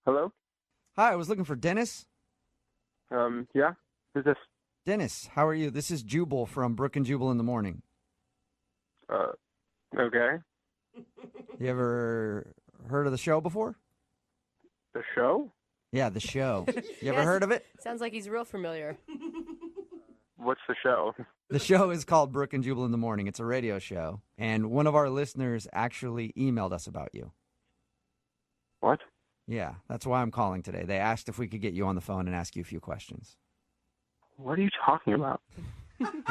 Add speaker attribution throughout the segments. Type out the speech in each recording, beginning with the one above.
Speaker 1: Hello?
Speaker 2: Hi, I was looking for Dennis.
Speaker 1: Yeah? Who's this?
Speaker 2: Dennis, how are you? This is Jubal from Brook and Jubal in the Morning.
Speaker 1: Okay.
Speaker 2: You ever heard of the show before?
Speaker 1: The show?
Speaker 2: Yeah, the show. You ever heard of it?
Speaker 3: Sounds like he's real familiar.
Speaker 1: What's the show?
Speaker 2: The show is called Brook and Jubal in the Morning. It's a radio show. And one of our listeners actually emailed us about you.
Speaker 1: What?
Speaker 2: Yeah, that's why I'm calling today. They asked if we could get you on the phone and ask you a few questions.
Speaker 1: What are you talking about?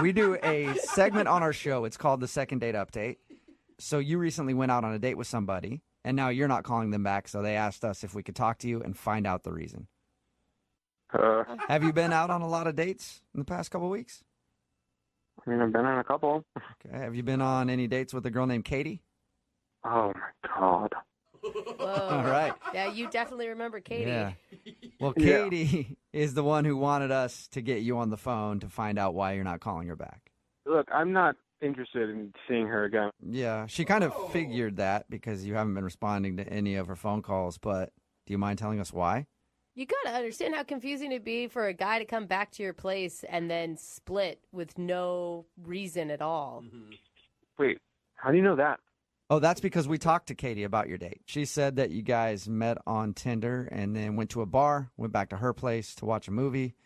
Speaker 2: We do a segment on our show. It's called the Second Date Update. So you recently went out on a date with somebody, and now you're not calling them back, so they asked us if we could talk to you and find out the reason. Have you been out on a lot of dates in the past couple of weeks?
Speaker 1: I mean, I've been on a couple.
Speaker 2: Okay. Have you been on any dates with a girl named Katie?
Speaker 1: Oh, my God.
Speaker 3: Whoa.
Speaker 2: All right.
Speaker 3: Yeah, you definitely remember Katie.
Speaker 2: Yeah. Well,
Speaker 1: Yeah.
Speaker 2: Katie is the one who wanted us to get you on the phone to find out why you're not calling her back.
Speaker 1: Look, I'm not interested in seeing her again.
Speaker 2: Yeah, she kind of figured that because you haven't been responding to any of her phone calls, but do you mind telling us why?
Speaker 3: You got to understand how confusing it'd be for a guy to come back to your place and then split with no reason at all.
Speaker 1: Wait, how do you know that?
Speaker 2: Oh, that's because we talked to Katie about your date. She said that you guys met on Tinder and then went to a bar, went back to her place to watch a movie,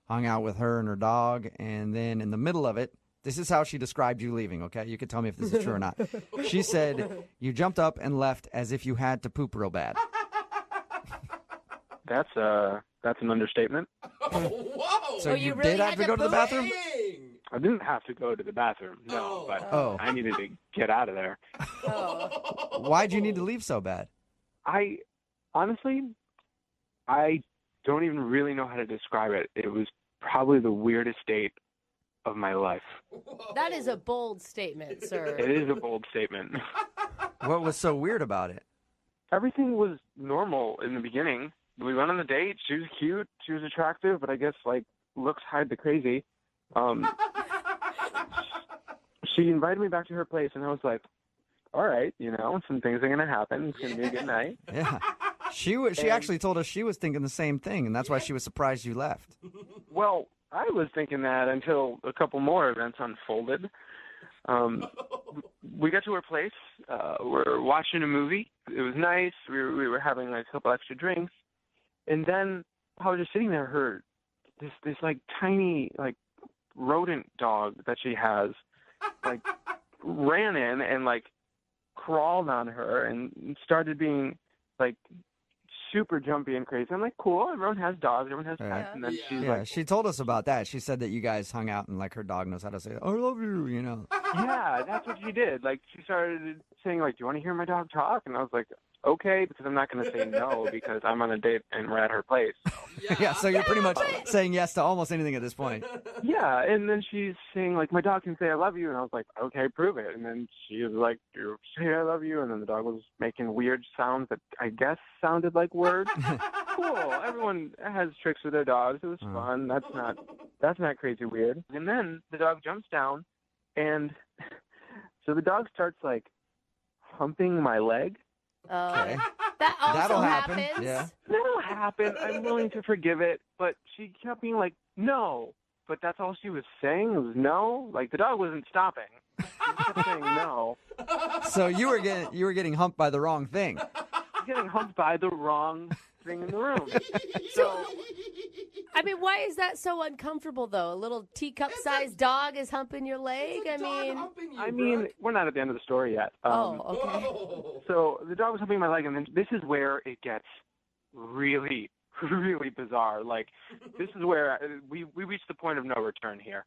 Speaker 2: hung out with her and her dog, and then in the middle of it, this is how she described you leaving, okay? You can tell me if this is true or not. She said you jumped up and left as if you had to poop real bad.
Speaker 1: That's an understatement.
Speaker 4: Whoa!
Speaker 2: So you
Speaker 3: really
Speaker 2: did have
Speaker 3: had
Speaker 2: to go to the
Speaker 3: poop?
Speaker 2: bathroom?
Speaker 4: Dang.
Speaker 1: I didn't have to go to the bathroom, no, but
Speaker 2: Oh.
Speaker 1: I needed to get out of there.
Speaker 3: Oh.
Speaker 2: Why'd you need to leave so bad?
Speaker 1: I honestly don't even really know how to describe it. It was probably the weirdest date of my life.
Speaker 3: That is a bold statement, sir.
Speaker 1: It is a bold statement.
Speaker 2: What was so weird about it?
Speaker 1: Everything was normal in the beginning. We went on the date. She was cute. She was attractive, but I guess like looks hide the crazy. She invited me back to her place, and I was like, all right, some things are going to happen. It's going to be a good night.
Speaker 2: Yeah. She actually told us she was thinking the same thing, and that's why she was surprised you left.
Speaker 1: Well, I was thinking that until a couple more events unfolded. We got to her place. We're watching a movie. It was nice. We were having like a couple extra drinks. And then I was just sitting there, this like tiny like rodent dog that she has like ran in and like crawled on her and started being like super jumpy and crazy. I'm like, cool, everyone has dogs, everyone has pets.
Speaker 2: Yeah.
Speaker 1: And then she's
Speaker 2: Yeah,
Speaker 1: like,
Speaker 2: she told us about that. She said that you guys hung out and like her dog knows how to say, I love you,
Speaker 1: yeah, that's what she did. Like she started saying like, do you want to hear my dog talk? And I was like, okay, because I'm not going to say no because I'm on a date and we're at her place.
Speaker 2: Yeah, so you're pretty much saying yes to almost anything at this point.
Speaker 1: Yeah, and then she's saying like, my dog can say I love you, and I was like, okay, prove it. And then she was like, you say I love you, and then the dog was making weird sounds that I guess sounded like words. Cool. Everyone has tricks with their dogs. It was fun. That's not crazy weird. And then the dog jumps down, and so the dog starts like humping my leg.
Speaker 2: Okay.
Speaker 3: That also
Speaker 2: That'll happen.
Speaker 3: happens.
Speaker 2: Yeah.
Speaker 1: That'll happen. I'm willing to forgive it, but she kept being like, no. But that's all she was saying was no. Like the dog wasn't stopping. She kept saying no.
Speaker 2: So you were getting humped by the wrong thing.
Speaker 1: Getting humped by the wrong thing in the room. So
Speaker 3: I mean, why is that so uncomfortable, though? A little teacup-sized dog is humping your leg?
Speaker 1: I mean, we're not at the end of the story yet.
Speaker 3: Okay.
Speaker 1: So the dog was humping my leg, and then this is where it gets really, really bizarre. Like, this is where we reached the point of no return here.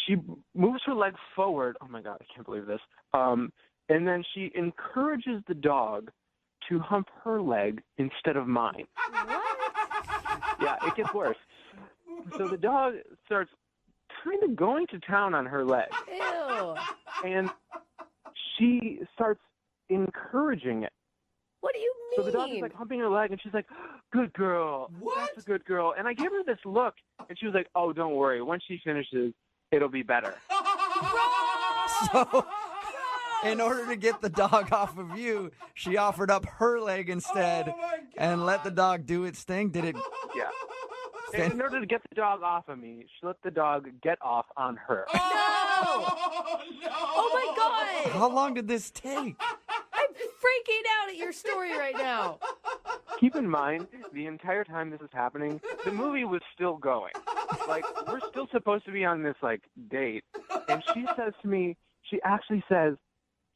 Speaker 1: She moves her leg forward. Oh, my God, I can't believe this. And then she encourages the dog to hump her leg instead of mine.
Speaker 3: What?
Speaker 1: Yeah, it gets worse. So the dog starts kind of going to town on her leg.
Speaker 3: Ew.
Speaker 1: And she starts encouraging it.
Speaker 3: What do you mean?
Speaker 1: So the dog is like humping her leg, and she's like, good girl.
Speaker 4: What?
Speaker 1: That's a good girl. And I gave her this look, and she was like, oh, don't worry. Once she finishes, it'll be better.
Speaker 2: So in order to get the dog off of you, she offered up her leg instead and let the dog do its thing. Did it?
Speaker 1: Yeah. In order to get the dog off of me, she let the dog get off on her.
Speaker 3: No! Oh my God!
Speaker 2: How long did this take?
Speaker 3: I'm freaking out at your story right now.
Speaker 1: Keep in mind, the entire time this is happening, the movie was still going. Like, we're still supposed to be on this, like, date. And she says to me, she actually says,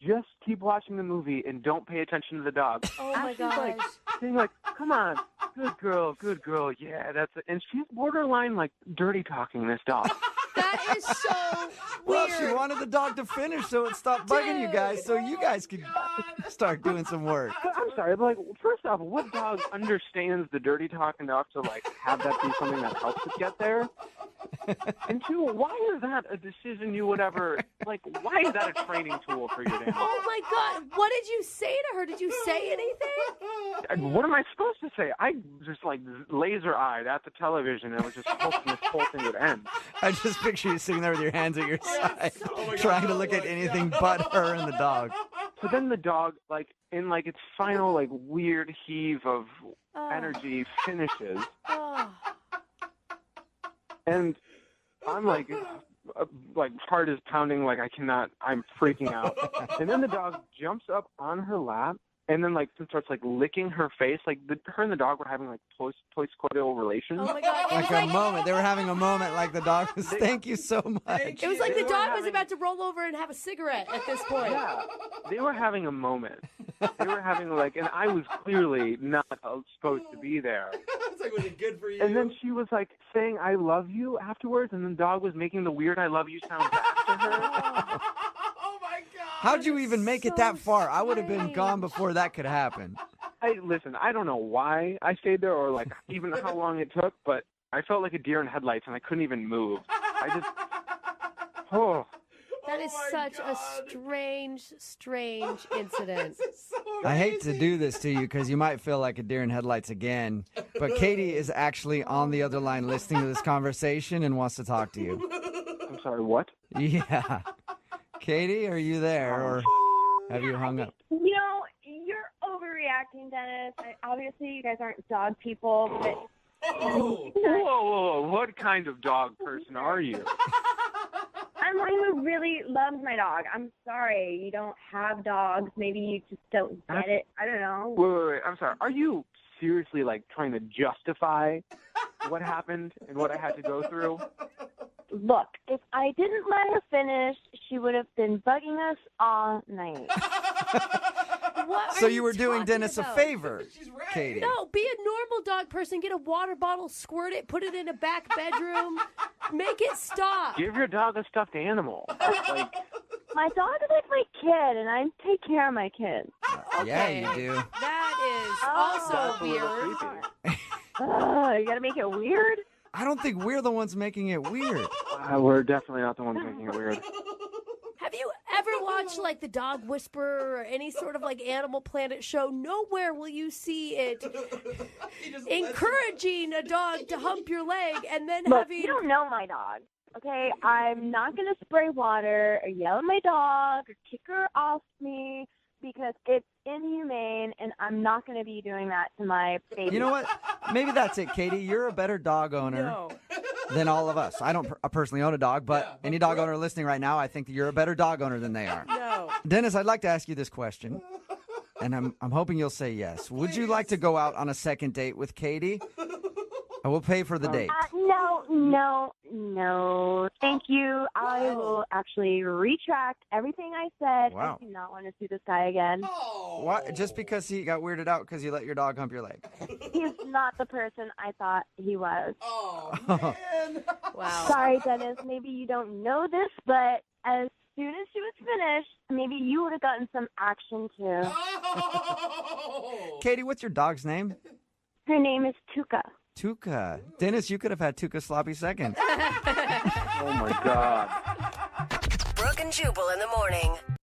Speaker 1: just keep watching the movie and don't pay attention to the dog.
Speaker 3: Oh my
Speaker 1: She's like,
Speaker 3: gosh.
Speaker 1: saying like, come on, good girl, yeah, that's it. And she's borderline, like, dirty talking this dog.
Speaker 3: That is so
Speaker 2: Well,
Speaker 3: weird.
Speaker 2: she wanted the dog to finish so it stopped bugging you guys so you guys could start doing some work.
Speaker 1: I'm sorry, but, like, first off, what dog understands the dirty talk enough to, like, have that be something that helps it get there? And two, why is that a decision you would ever, like, why is that a training tool for your animal?
Speaker 3: Oh my God. What did you say to her? Did you say anything?
Speaker 1: What am I supposed to say? I just, like, laser-eyed at the television and was just hoping this whole thing would end.
Speaker 2: I just picture you sitting there with your hands at your side, trying to look at anything but her and the dog.
Speaker 1: So then the dog, like, in, like, its final, like, weird heave of
Speaker 3: Oh.
Speaker 1: energy finishes.
Speaker 3: Oh.
Speaker 1: And I'm like heart is pounding, like I'm freaking out. And then the dog jumps up on her lap and then like starts like licking her face. Like her and the dog were having like post-coital relations.
Speaker 3: Oh my God. It
Speaker 2: Like
Speaker 3: was
Speaker 2: a moment. They were having a moment like the dog was, thank you so much.
Speaker 3: It was like
Speaker 1: They
Speaker 3: the
Speaker 1: were
Speaker 3: dog was
Speaker 1: having-
Speaker 3: about to roll over and have a cigarette at this point.
Speaker 1: Yeah, they were having a moment. They were having like, and I was clearly not supposed to be there.
Speaker 4: It's like, was it good for you?
Speaker 1: And then she was like saying "I love you" afterwards, and the dog was making the weird "I love you" sound back to her.
Speaker 4: Oh my God.
Speaker 2: How'd you even make it that
Speaker 3: so
Speaker 2: far? I would have been
Speaker 3: strange.
Speaker 2: gone before that could happen.
Speaker 1: Listen, I don't know why I stayed there or like even how long it took, but I felt like a deer in headlights and I couldn't even move. Oh.
Speaker 3: That is
Speaker 4: Oh my
Speaker 3: such
Speaker 4: God.
Speaker 3: a strange incident.
Speaker 4: This is so
Speaker 2: I hate to
Speaker 4: amazing.
Speaker 2: do this to you because you might feel like a deer in headlights again, but Katie is actually on the other line listening to this conversation and wants to talk to you.
Speaker 1: I'm sorry, what?
Speaker 2: Yeah. Katie, are you there or have you hung up?
Speaker 5: You know, you're overreacting, Dennis. Obviously, you guys aren't dog people, but
Speaker 1: Whoa, what kind of dog person are you?
Speaker 5: I'm one who really loves my dog. I'm sorry you don't have dogs. Maybe you just don't get it. I don't know.
Speaker 1: Wait, I'm sorry. Are you seriously like trying to justify what happened and what I had to go through?
Speaker 5: Look, if I didn't let her finish, she would have been bugging us all night.
Speaker 3: What
Speaker 2: So
Speaker 3: are
Speaker 2: you were doing
Speaker 3: talking
Speaker 2: Dennis
Speaker 3: about?
Speaker 2: a favor,
Speaker 4: She's right.
Speaker 2: Katie.
Speaker 3: No, be a normal dog person. Get a water bottle, squirt it, put it in a back bedroom. Make it stop.
Speaker 1: Give your dog a stuffed animal. Like,
Speaker 5: My dog is like my kid, and I take care of my kids.
Speaker 2: Yeah,
Speaker 3: Okay.
Speaker 2: you do.
Speaker 3: That is
Speaker 5: Oh.
Speaker 3: also
Speaker 1: that's a little
Speaker 3: weird.
Speaker 1: creepy.
Speaker 5: You gotta make it weird.
Speaker 2: I don't think we're the ones making it weird.
Speaker 1: We're definitely not the ones making it weird.
Speaker 3: Have you ever watched like the Dog Whisperer or any sort of like Animal Planet show? Nowhere will you see it
Speaker 4: He just
Speaker 3: encouraging a dog to hump your leg and then
Speaker 5: Look,
Speaker 3: having.
Speaker 5: you don't know my dog. Okay, I'm not gonna spray water or yell at my dog or kick her off me because it's inhumane, and I'm not gonna be doing that to my baby.
Speaker 2: You know what? Maybe that's it, Katie. You're a better dog owner
Speaker 3: No.
Speaker 2: than all of us. I don't personally own a dog, but any dog owner listening right now, I think that you're a better dog owner than they are.
Speaker 3: No.
Speaker 2: Dennis, I'd like to ask you this question, and I'm hoping you'll say yes. Would you like to go out on a second date with Katie? I will pay for the date.
Speaker 5: No. Thank you. I will actually retract everything I said.
Speaker 2: Wow.
Speaker 5: I do not want to see this guy again.
Speaker 4: Oh.
Speaker 2: What? Just because he got weirded out because you let your dog hump your leg?
Speaker 5: He's not the person I thought he was.
Speaker 4: Oh, man.
Speaker 3: Wow.
Speaker 5: Sorry, Dennis. Maybe you don't know this, but as soon as she was finished, maybe you would have gotten some action too.
Speaker 4: Oh.
Speaker 2: Katie, what's your dog's name?
Speaker 5: Her name is Tuka.
Speaker 2: Tuka. Dennis, you could have had Tuka sloppy seconds.
Speaker 1: Oh my God.
Speaker 6: Brooke and Jubal in the morning.